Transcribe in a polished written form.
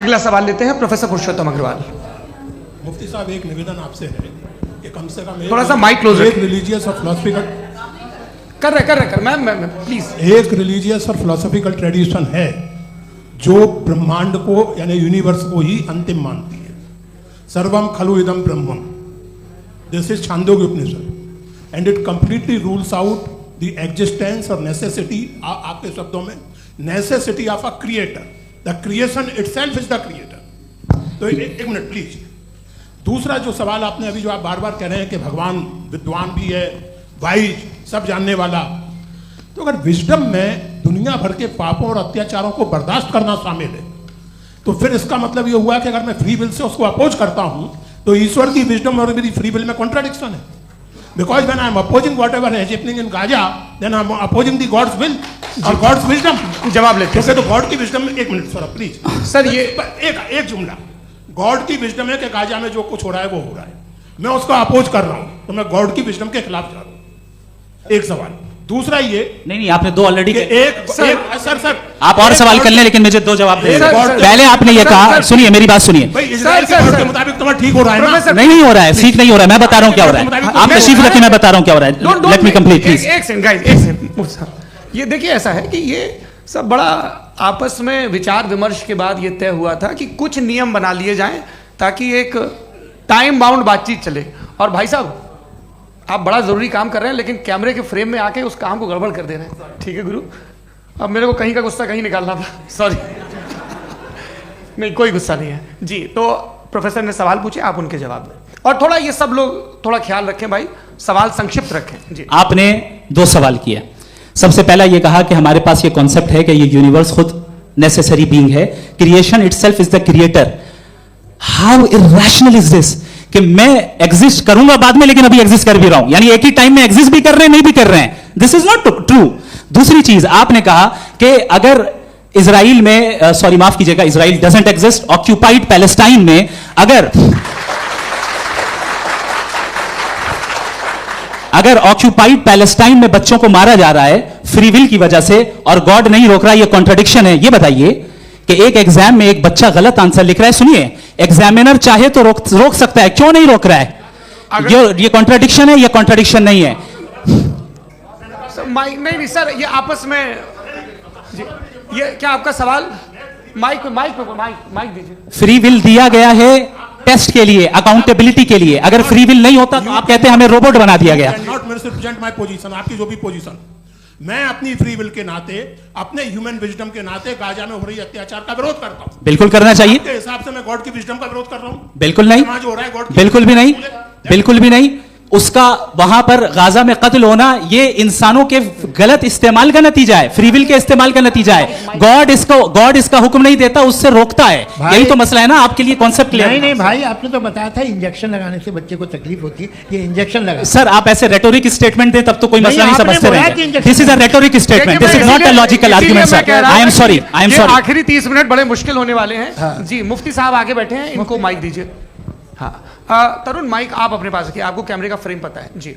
अगला सवाल लेते हैं प्रोफेसर पुरुषोत्तम अग्रवाल। मुफ्ती साहब, एक निवेदन आपसे है कि कम से कम थोड़ा सा माइक क्लोज एक रिलीजियस और फिलोसफिकल कर रहे मैम प्लीज। एक रिलीजियस और फिलोसफिकल ट्रेडिशन है जो ब्रह्मांड को यानी यूनिवर्स को ही अंतिम मानती है। सर्वम खलु इदम ब्रह्मम, this is Chandogya Upanishad and it completely rules out the existence और नेसेसिटी, आपके शब्दों में necessity of a creator. The creation itself is the creator. तो एक मिनट प्लीज। दूसरा जो सवाल आपने अभी जो आप बार बार कह रहे हैं कि भगवान विद्वान भी है, वाइज, सब जानने वाला, तो अगर विजडम में दुनिया भर के पापों और अत्याचारों को बर्दाश्त करना शामिल है तो फिर इसका मतलब ये हुआ कि अगर मैं फ्री विल से उसको अपोज करता हूं तो ईश्वर की विजडम और मेरी फ्री विल में कॉन्ट्राडिक्शन है। Because when I am opposing whatever is happening in Gaza, then I am opposing the God's will और गॉड्स विजडम। जवाब लेते हैं तो गॉड की विजडम में, एक मिनट सर प्लीज सर, ये एक जुमला। गॉड की विजडम है कि गाजा में जो कुछ हो रहा है वो हो रहा है, मैं उसको अपोज कर रहा हूं तो मैं गॉड की विजडम के खिलाफ जा रहा हूं। एक सवाल। दूसरा ये नहीं आपने दो ऑलरेडी सर आप और सवाल कर लें लेकिन मुझे दो जवाब दे। पहले आपने ये कहा, सुनिए मेरी बात सुनिए। इजराइल के गॉड के मुताबिक तुम्हारा ठीक हो रहा है ना? नहीं हो रहा है, ठीक नहीं हो रहा है। मैं बता रहा हूं क्या हो रहा है, आप तशरीफ रखिए, मैं बता रहा हूं क्या हो रहा है। Let me complete please. एक सेकंड गाइस, एक सेकंड। ये देखिए, ऐसा है कि ये सब बड़ा आपस में विचार विमर्श के बाद ये तय हुआ था कि कुछ नियम बना लिए जाएं ताकि एक टाइम बाउंड बातचीत चले। और भाई साहब, आप बड़ा जरूरी काम कर रहे हैं लेकिन कैमरे के फ्रेम में आके उस काम को गड़बड़ कर दे रहे हैं। ठीक है गुरु, अब मेरे को कहीं का गुस्सा कहीं निकालना था, सॉरी। नहीं, कोई गुस्सा नहीं है जी। तो प्रोफेसर ने सवाल पूछे, आप उनके जवाब दें और थोड़ा ये सब लोग थोड़ा ख्याल रखें भाई, सवाल संक्षिप्त रखें जी। आपने दो सवाल किए। सबसे पहला ये कहा कि हमारे पास ये कॉन्सेप्ट है कि ये यूनिवर्स खुद नेसेसरी बीइंग है, creation itself is the creator. How irrational is this कि मैं एग्जिस्ट करूंगा बाद में लेकिन अभी एग्जिस्ट कर भी रहा हूं, यानी एक ही टाइम में एग्जिस्ट भी कर रहे हैं नहीं भी कर रहे हैं। This is not true. दूसरी चीज आपने कहा कि अगर इजराइल में, सॉरी माफ कीजिएगा, Israel doesn't exist, occupied Palestine में अगर ऑक्यूपाइड पैलेस्टाइन में बच्चों को मारा जा रहा है फ्री विल की वजह से और गॉड नहीं रोक रहा, ये कॉन्ट्रडिक्शन है। ये बताइए कि एक एग्जाम में एक बच्चा गलत आंसर लिख रहा है, सुनिए, एग्जामिनर चाहे तो रोक सकता है, क्यों नहीं रोक रहा है? ये कॉन्ट्रडिक्शन है, ये कॉन्ट्रडिक्शन नहीं है। नहीं सर, ये आपस में जी, ये क्या आपका सवाल? माइक दीजिए। फ्री विल दिया गया है टेस्ट के लिए, अकाउंटेबिलिटी के लिए। अगर फ्री विल नहीं होता तो आप कहते हैं हमें रोबोट बना दिया गया। नॉट मिसरिप्रेजेंट माय पोजीशन, आपकी जो भी पोजीशन, मैं अपनी फ्री विल के नाते, अपने ह्यूमन विजडम के नाते गाजा में हो रही अत्याचार का विरोध करता हूं। बिल्कुल करना चाहिए। के हिसाब से मैं गॉड की विजडम का विरोध कर रहा हूं? बिल्कुल नहीं, जो हो रहा है गॉड, बिल्कुल भी नहीं, बिल्कुल भी नहीं। उसका वहां पर गाजा में कत्ल होना ये इंसानों के गलत इस्तेमाल का नतीजा है, फ्री विल के इस्तेमाल का नतीजा है। गॉड इसका हुक्म नहीं देता, उससे रोकता है। यही तो मसला है ना, आपके लिए कॉन्सेप्ट क्लियर नहीं भाई, आपने तो बताया था इंजेक्शन लगाने से बच्चे को तकलीफ होती है, ये इंजेक्शन लगा। सर आप ऐसे रेटोरिक स्टेटमेंट दे तब तो कोई मसला नहीं समझते रहेंगे। This is a rhetoric statement, this is not a logical argument sir. I am sorry. आखिरी 30 मिनट बड़े मुश्किल होने वाले हैं जी। मुफ्ती साहब आगे बैठे हैं, इनको माइक दीजिए। हाँ तरुण, माइक आप अपने पास रखिए, आपको कैमरे का फ्रेम पता है जी।